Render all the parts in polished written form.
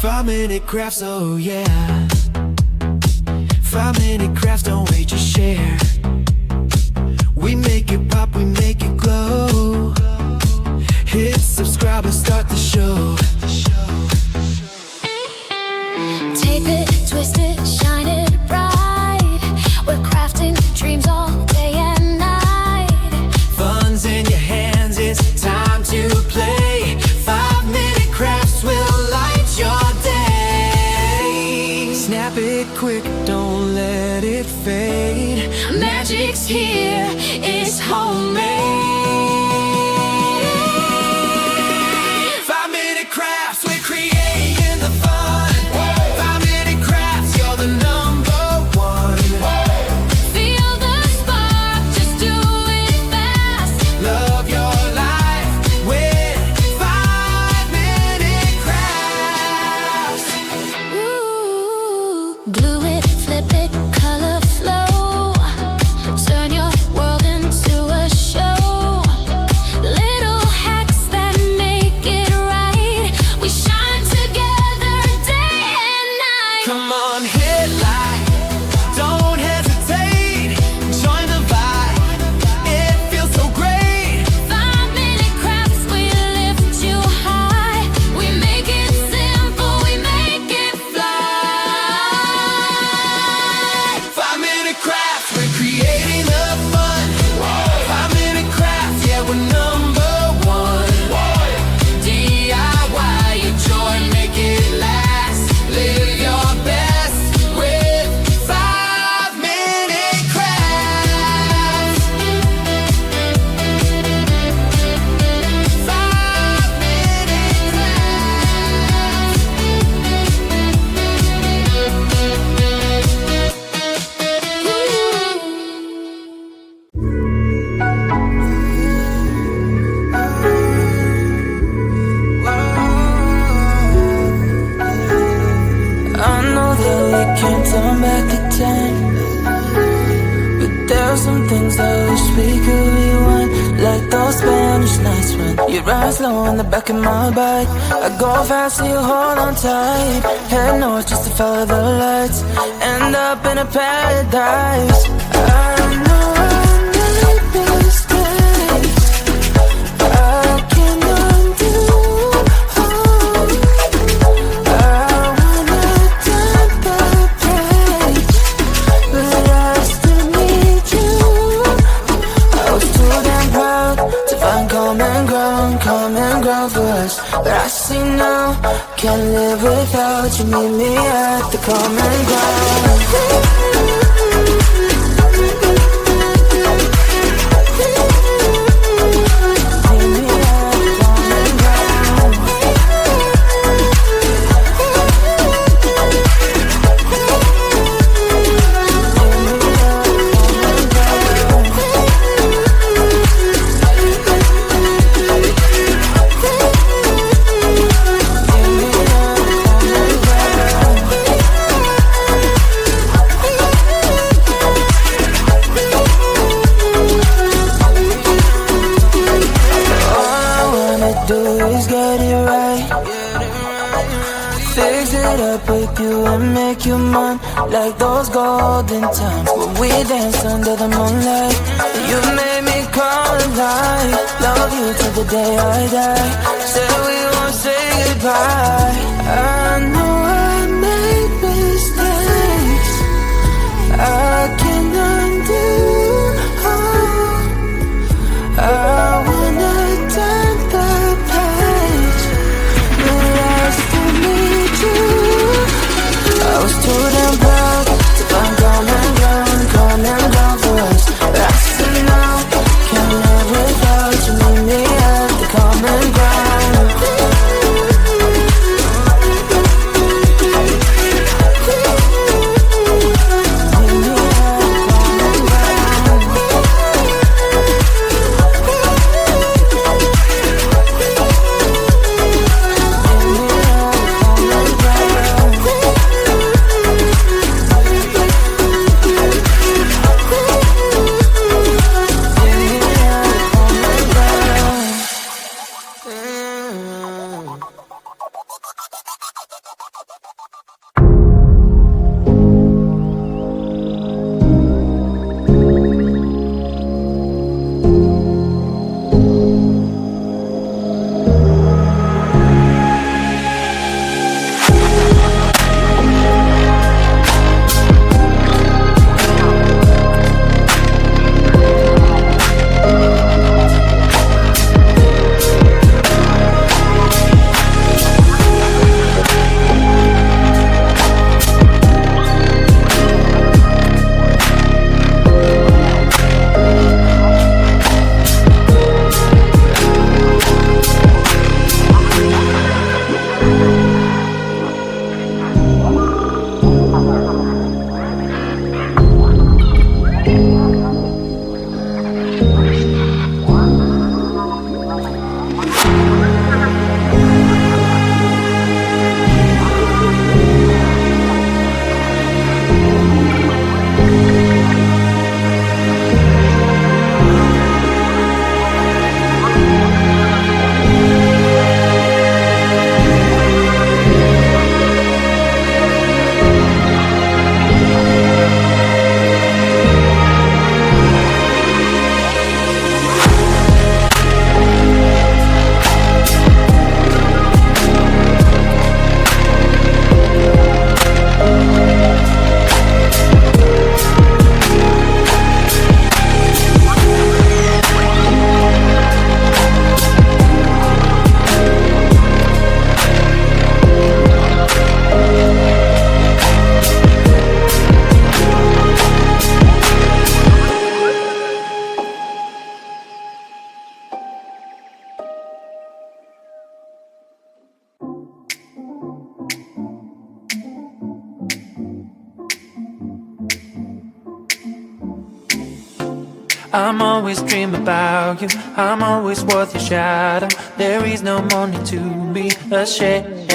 Five-minute crafts, oh yeah. 5-minute crafts, don't wait, just share. We make it pop, we make it glow. Hit subscribe and start the show. Tape it, twist it, shine it bright. We're crafting dreams all day and night. Fun's in your hands, it's time to play. 5-minute crafts will light your day. Snap it quick, don't let it fade. Magic's here, it's homemade. 5-minute crafts, we're creating the fun. 5-minute crafts, you're the number one. Feel the spark, just do it fast. Love your life with 5-minute crafts. Ooh, glue it, flip it, color flow. Turn your world into a show. Little hacks that make it right. We shine together day and night. Come on, hit like, don't hesitate. Join the vibe, it feels so great. 5-minute crafts, we lift you high. We make it simple, we make it fly. 5-minute crafts, we're creating the fun. 5-minute crafts, yeah, we're number one. DIY your joy, make it last. Live your best with 5-minute crafts. 5-minute I know that we can't turn back the time, but there's some things I wish we could rewind. Like those Spanish nights when you ride slow in the back of my bike. I go fast so you hold on tight. Head north just to follow the lights. End up in a paradise. I know I made mistakes I can undo. Common ground for us, but I see now, can't live without you. Meet me at the common ground. With you and make you mine, like those golden times when we danced under the moonlight. You made me come alive. Love you till the day I die. Said we won't say goodbye. I know I made mistakes I can undo. I wanna turn the page, but I still need you. I was too damn proud to find common ground for us. But I see now, can't live without you. Meet me at the common ground. I'm always dreaming about you, I'm always worth your shadow. There is no more need to be ashamed,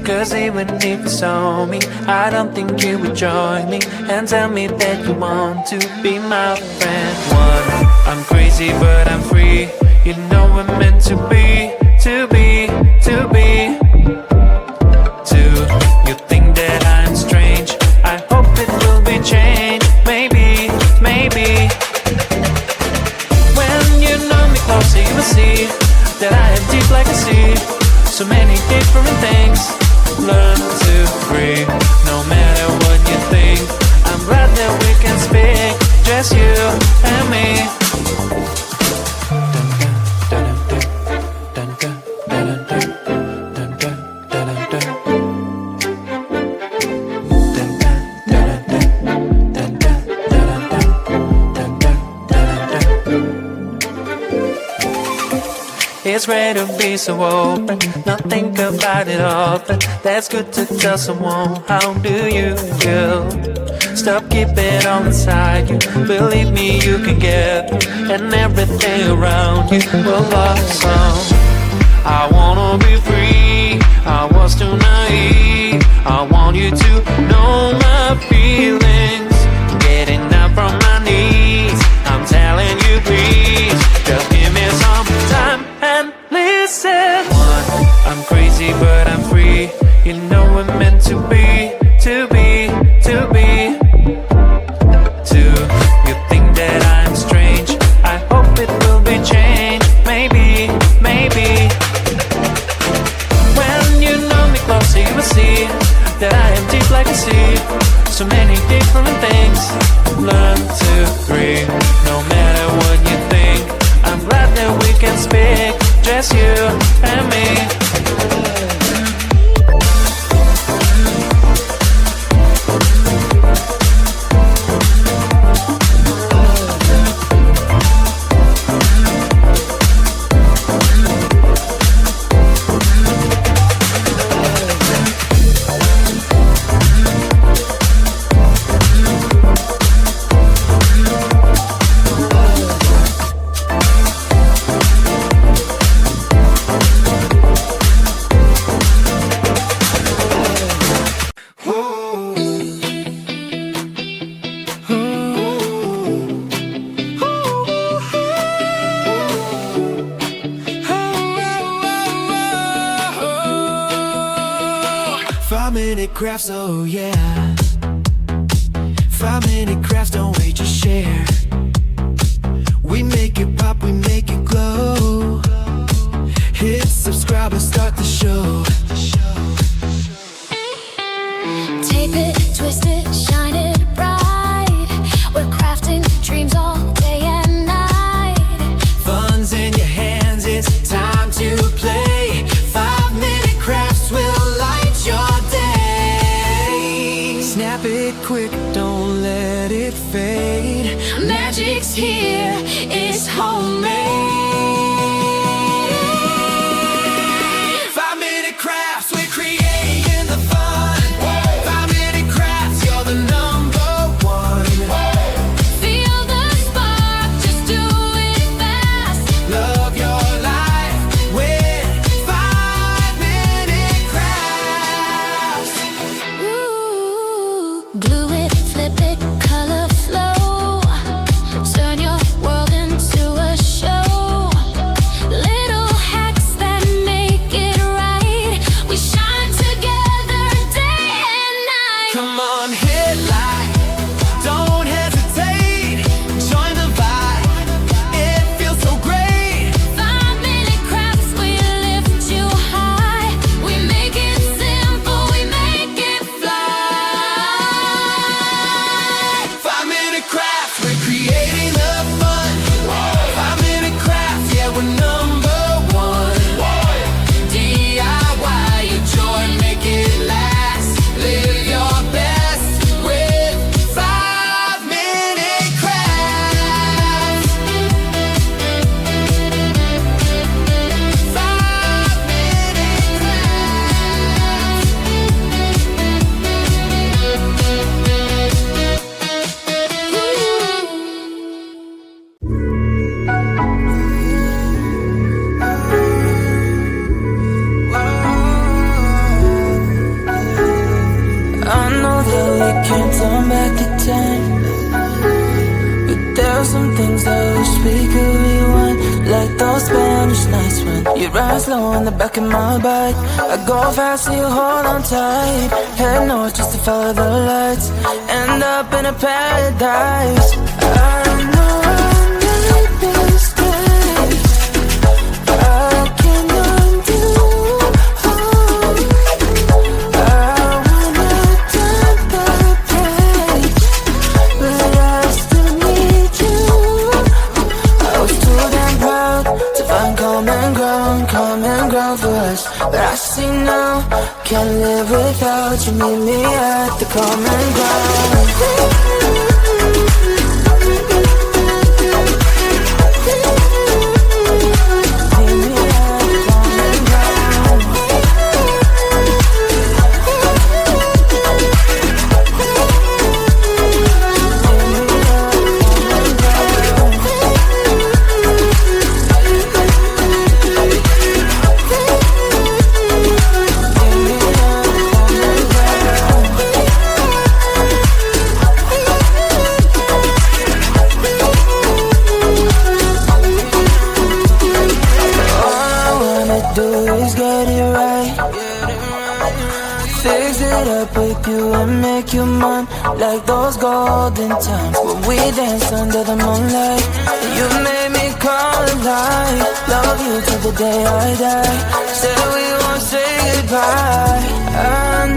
'cause even if you saw me, I don't think you would join me and tell me that you want to be my friend. One, I'm crazy but I'm free. You know we're meant to be, to be, to be. Two, you think that I'm strange. I hope it will be changed. Maybe, maybe. When you know me closer, you will see that I am deep like a sea. So many different things. Learn to breathe, no matter what you think. I'm glad that we can speak, just you and me. It's rare to be so open, not think about it often. That's good to tell someone, how do you feel? Stop keeping it all inside you. Believe me, you can get through, and everything around you will blossom. I wanna be free, I was too naive. I want you to know my feelings. Getting up from my knees, I'm telling you please, just give me some time and listen. One, I'm crazy but I'm free. You know we're meant to be, to be, to be. Two, you think that I'm strange. I hope it will be changed. Maybe, maybe. When you know me closer, you will see that I am deep like a sea. So many different things. Learn to breathe, no matter what you think. I'm glad that we can speak, just you and me. Crafts, oh yeah. 5-minute crafts, don't wait, just share. We make it pop, we make it glow. Hit subscribe and start the show. Tape it, twist it, shine it bright. We're crafting dreams all day and night. Fun's in your hands, it's time to play. 5-minute crafts will light your day. Snap it quick, don't let it fade. Magic's here, it's homemade. 5-minute crafts, we're creating the fun. 5-minute can't turn back the time. But there are some things that I wish we could rewind, like those Spanish nights when you ride slow on the back of my bike. I go fast so you hold on tight. Head north just to follow the lights, end up in a paradise. I know I made mistakes, I can undo. I wanna turn the page, but I still need you. I was too damn proud to find common ground for us, but I see now, can't live without you. Meet me at the common ground. Make you mine, like those golden times when we danced under the moonlight. You made me come alive. Love you till the day I die. Said we won't say goodbye. I